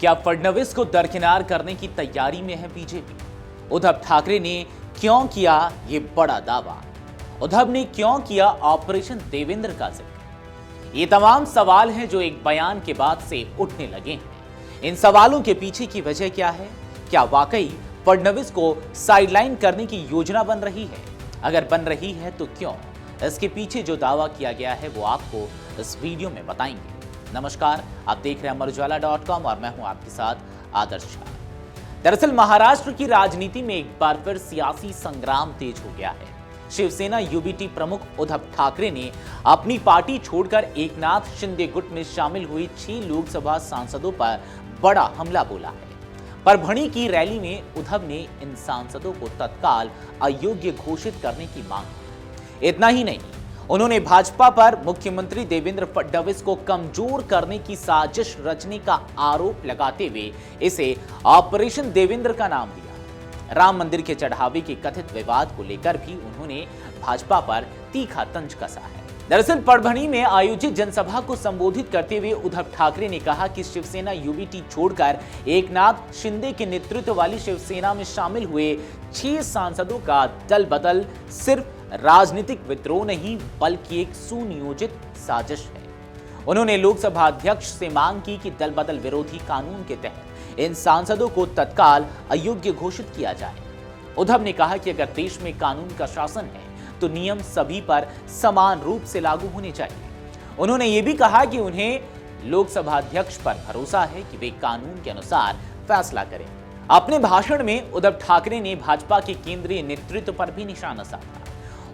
क्या फडणवीस को दरकिनार करने की तैयारी में है बीजेपी? उद्धव ठाकरे ने क्यों किया ये बड़ा दावा? उद्धव ने क्यों किया ऑपरेशन देवेंद्र का जिक्र? ये तमाम सवाल हैं जो एक बयान के बाद से उठने लगे हैं। इन सवालों के पीछे की वजह क्या है? क्या वाकई फडणवीस को साइडलाइन करने की योजना बन रही है? अगर बन रही है तो क्यों? इसके पीछे जो दावा किया गया है वो आपको इस वीडियो में बताएंगे। नमस्कार, आप देख रहे हैं अमरउजाला.com और मैं हूं आपके साथ आदर्श झा। दरअसल महाराष्ट्र की राजनीति में एक बार फिर सियासी संग्राम तेज हो गया है। शिवसेना यूबीटी प्रमुख उद्धव ठाकरे ने अपनी पार्टी छोड़कर एकनाथ शिंदे गुट में शामिल हुई 6 लोकसभा सांसदों पर बड़ा हमला बोला है। परभणी की रैली में उद्धव ने इन सांसदों को तत्काल अयोग्य घोषित करने की मांग की। इतना ही नहीं, उन्होंने भाजपा पर मुख्यमंत्री देवेंद्र फडणवीस को कमजोर करने की साजिश रचने का आरोप लगाते हुए इसे ऑपरेशन देवेंद्र का नाम दिया। राम मंदिर के चढ़ावे के कथित विवाद को लेकर भी उन्होंने भाजपा पर तीखा तंज कसा है। दरअसल परभणी में आयोजित जनसभा को संबोधित करते हुए उद्धव ठाकरे ने कहा कि शिवसेना यूबीटी छोड़कर एकनाथ शिंदे के नेतृत्व वाली शिवसेना में शामिल हुए 6 सांसदों का दल बदल सिर्फ राजनीतिक विद्रोह नहीं बल्कि एक सुनियोजित साजिश है। उन्होंने लोकसभा अध्यक्ष से मांग की कि दल बदल विरोधी कानून के तहत इन सांसदों को तत्काल अयोग्य घोषित किया जाए। उद्धव ने कहा कि अगर देश में कानून का शासन है तो नियम सभी पर समान रूप से लागू होने चाहिए। उन्होंने ये भी कहा कि उन्हें लोकसभा अध्यक्ष पर भरोसा है कि वे कानून के अनुसार फैसला करें। अपने भाषण में उद्धव ठाकरे ने भाजपा के केंद्रीय नेतृत्व पर भी निशाना साधा।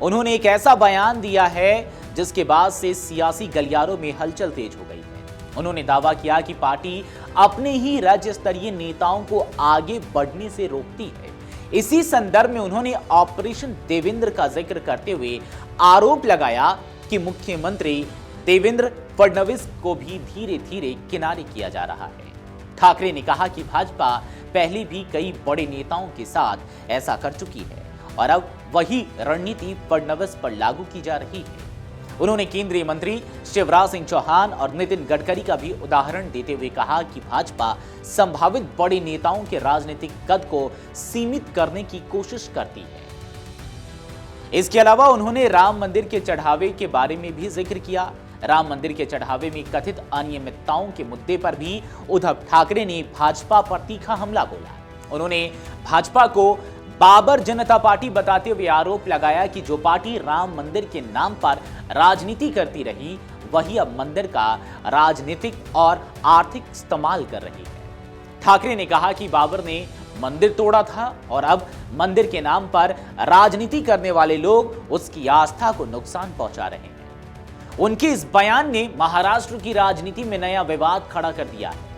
उन्होंने एक ऐसा बयान दिया है जिसके बाद से सियासी गलियारों में हलचल तेज हो गई है। उन्होंने दावा किया कि पार्टी अपने ही राज्य स्तरीय नेताओं को आगे बढ़ने से रोकती है। इसी संदर्भ में उन्होंने ऑपरेशन देवेंद्र का जिक्र करते हुए आरोप लगाया कि मुख्यमंत्री देवेंद्र फडणवीस को भी धीरे धीरे किनारे किया जा रहा है। ठाकरे ने कहा कि भाजपा पहले भी कई बड़े नेताओं के साथ ऐसा कर चुकी है और अब वही रणनीति फडणवीस पर लागू की जा रही है। उन्होंने केंद्रीय मंत्री शिवराज सिंह चौहान और नितिन गडकरी का भी उदाहरण देते हुए कहा कि भाजपा संभावित बड़े नेताओं के राजनीतिक कद को सीमित करने की कोशिश करती है। इसके अलावा उन्होंने राम मंदिर के चढ़ावे के बारे में भी जिक्र किया। राम मंदिर के चढ़ावे में कथित अनियमितताओं के मुद्दे पर भी उद्धव ठाकरे ने भाजपा पर तीखा हमला बोला। उन्होंने भाजपा को बाबर जनता पार्टी बताते हुए आरोप लगाया कि जो पार्टी राम मंदिर के नाम पर राजनीति करती रही वही अब मंदिर का राजनीतिक और आर्थिक इस्तेमाल कर रही है। ठाकरे ने कहा कि बाबर ने मंदिर तोड़ा था और अब मंदिर के नाम पर राजनीति करने वाले लोग उसकी आस्था को नुकसान पहुंचा रहे हैं। उनके इस बयान ने महाराष्ट्र की राजनीति में नया विवाद खड़ा कर दिया है।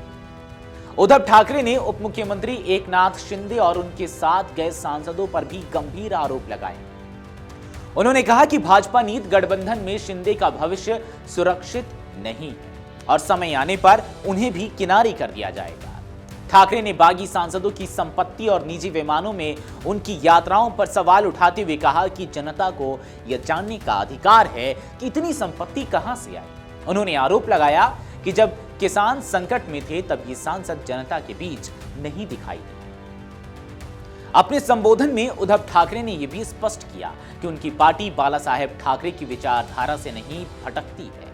उद्धव ठाकरे ने उप मुख्यमंत्री एकनाथ शिंदे और उनके साथ गए सांसदों पर भी गंभीर आरोप लगाए। उन्होंने कहा कि भाजपा नीत गठबंधन में शिंदे का भविष्य सुरक्षित नहीं है और समय आने पर उन्हें भी किनारे कर दिया जाएगा। ठाकरे ने बागी सांसदों की संपत्ति और निजी विमानों में उनकी यात्राओं पर सवाल उठाते हुए कहा कि जनता को यह जानने का अधिकार है कि इतनी संपत्ति कहां से आई। उन्होंने आरोप लगाया कि जब किसान संकट में थे तब ये सांसद जनता के बीच नहीं दिखाई दी। अपने संबोधन में उद्धव ठाकरे ने यह भी स्पष्ट किया कि उनकी पार्टी बाला साहेब ठाकरे की विचारधारा से नहीं भटकती है।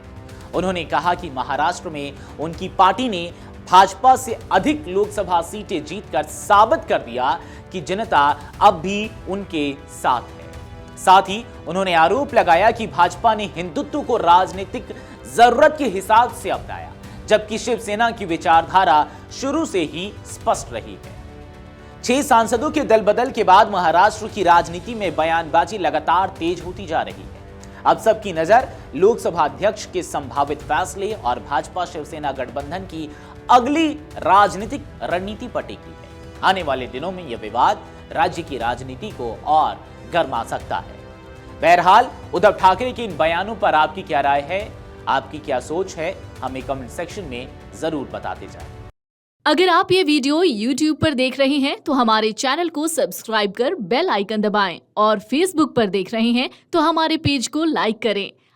उन्होंने कहा कि महाराष्ट्र में उनकी पार्टी ने भाजपा से अधिक लोकसभा सीटें जीतकर साबित कर दिया कि जनता अब भी उनके साथ है। साथ ही उन्होंने आरोप लगाया कि भाजपा ने हिंदुत्व को राजनीतिक जरूरत के हिसाब से अपनाया, जबकि शिवसेना की विचारधारा शुरू से ही स्पष्ट रही है। 6 सांसदों के दल बदल के बाद महाराष्ट्र की राजनीति में बयानबाजी लगातार तेज होती जा रही है। अब सबकी नजर लोकसभा अध्यक्ष के संभावित फैसले और भाजपा शिवसेना गठबंधन की अगली राजनीतिक रणनीति पर टिकी है। आने वाले दिनों में यह विवाद राज्य की राजनीति को और गर्मा सकता है। बहरहाल उद्धव ठाकरे के इन बयानों पर आपकी क्या राय है, आपकी क्या सोच है, हमें कमेंट सेक्शन में जरूर बताते जाएं। अगर आप ये वीडियो YouTube पर देख रहे हैं तो हमारे चैनल को सब्सक्राइब कर बेल आइकन दबाएं और Facebook पर देख रहे हैं तो हमारे पेज को लाइक करें।